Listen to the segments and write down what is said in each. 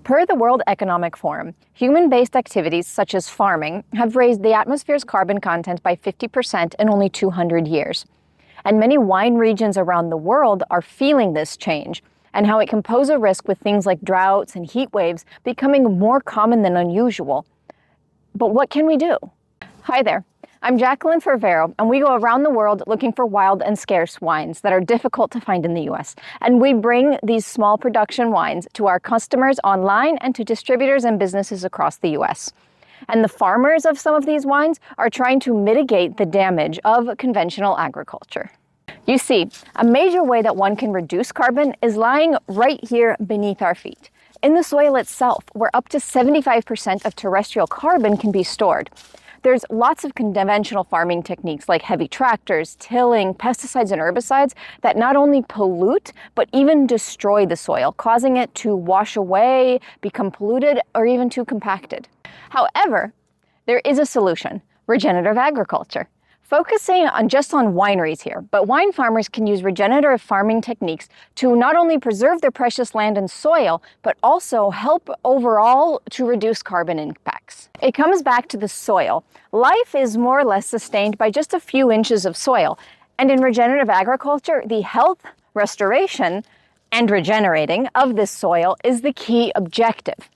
Per the World Economic Forum, human-based activities such as farming have raised the atmosphere's carbon content by 50% in only 200 years. And many wine regions around the world are feeling this change and how it can pose a risk with things like droughts and heat waves becoming more common than unusual. But what can we do? Hi there. I'm Jacqueline for Vero, and we go around the world looking for wild and scarce wines that are difficult to find in the US. And we bring these small production wines to our customers online and to distributors and businesses across the US. And the farmers of some of these wines are trying to mitigate the damage of conventional agriculture. You see, a major way that one can reduce carbon is lying right here beneath our feet. In the soil itself, where up to 75% of terrestrial carbon can be stored. There's lots of conventional farming techniques like heavy tractors, tilling, pesticides, and herbicides that not only pollute, but even destroy the soil, causing it to wash away, become polluted, or even too compacted. However, there is a solution: regenerative agriculture. Focusing on wineries here, but wine farmers can use regenerative farming techniques to not only preserve their precious land and soil, but also help overall to reduce carbon impacts. It comes back to the soil. Life is more or less sustained by just a few inches of soil. And in regenerative agriculture, the health, restoration, and regenerating of this soil is the key objective.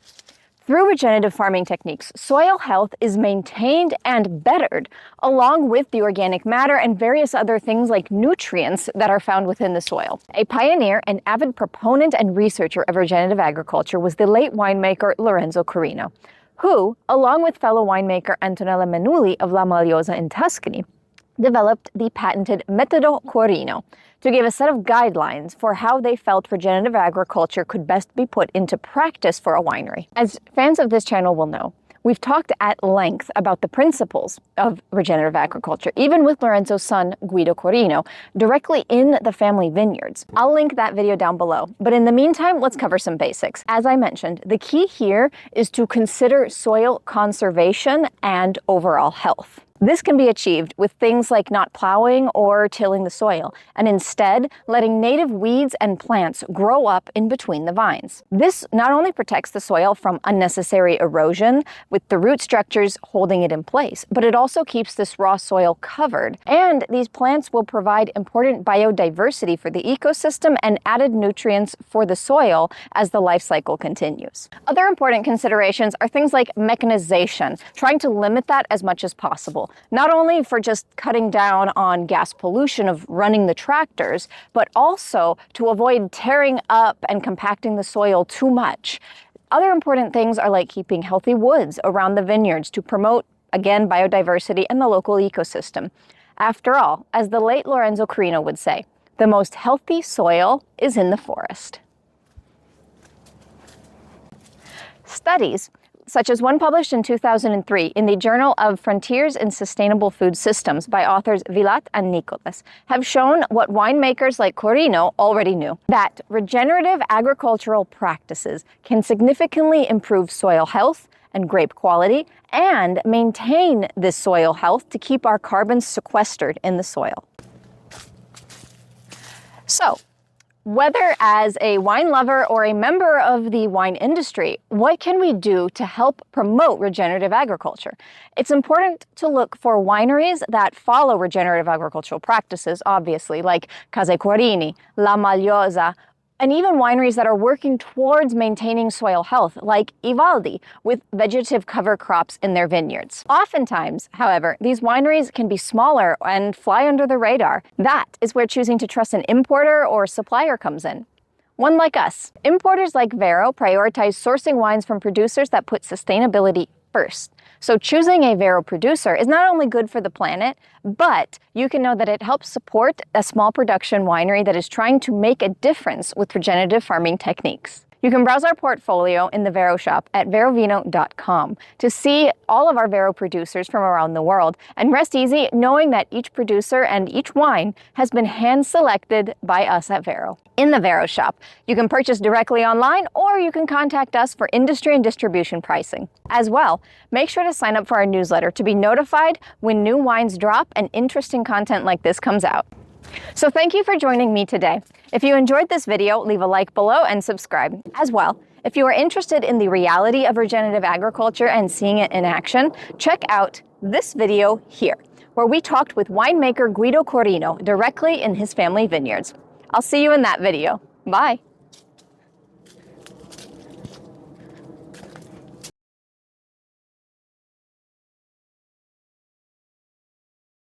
Through regenerative farming techniques, soil health is maintained and bettered, along with the organic matter and various other things like nutrients that are found within the soil. A pioneer and avid proponent and researcher of regenerative agriculture was the late winemaker Lorenzo Corino, who, along with fellow winemaker Antonella Menuli of La Magliosa in Tuscany, developed the patented Metodo Corino to give a set of guidelines for how they felt regenerative agriculture could best be put into practice for a winery. As fans of this channel will know, we've talked at length about the principles of regenerative agriculture, even with Lorenzo's son, Guido Corino, directly in the family vineyards. I'll link that video down below. But in the meantime, let's cover some basics. As I mentioned, the key here is to consider soil conservation and overall health. This can be achieved with things like not plowing or tilling the soil, and instead letting native weeds and plants grow up in between the vines. This not only protects the soil from unnecessary erosion, with the root structures holding it in place, but it also keeps this raw soil covered. And these plants will provide important biodiversity for the ecosystem and added nutrients for the soil as the life cycle continues. Other important considerations are things like mechanization, trying to limit that as much as possible. Not only for just cutting down on gas pollution of running the tractors, but also to avoid tearing up and compacting the soil too much. Other important things are like keeping healthy woods around the vineyards to promote, again, biodiversity and the local ecosystem. After all, as the late Lorenzo Corino would say, the most healthy soil is in the forest. Studies, such as one published in 2003 in the Journal of Frontiers in Sustainable Food Systems by authors Vilat and Nicholas, have shown what winemakers like Corino already knew, that regenerative agricultural practices can significantly improve soil health and grape quality and maintain this soil health to keep our carbon sequestered in the soil. So, whether as a wine lover or a member of the wine industry, what can we do to help promote regenerative agriculture? It's important to look for wineries that follow regenerative agricultural practices, obviously, like Casa Quarini, La Magliosa, and even wineries that are working towards maintaining soil health, like Ivaldi, with vegetative cover crops in their vineyards. Oftentimes, however, these wineries can be smaller and fly under the radar. That is where choosing to trust an importer or supplier comes in. One like us. Importers like Vero prioritize sourcing wines from producers that put sustainability first. So choosing a Vero producer is not only good for the planet, but you can know that it helps support a small production winery that is trying to make a difference with regenerative farming techniques. You can browse our portfolio in the Vero shop at verovino.com to see all of our Vero producers from around the world and rest easy knowing that each producer and each wine has been hand-selected by us at Vero. In the Vero shop, you can purchase directly online or you can contact us for industry and distribution pricing. As well, make sure to sign up for our newsletter to be notified when new wines drop and interesting content like this comes out. So thank you for joining me today. If you enjoyed this video, leave a like below and subscribe. As well, If you are interested in the reality of regenerative agriculture and seeing it in action, check out this video here, where we talked with winemaker Guido Corino directly in his family vineyards. I'll see you in that video. Bye.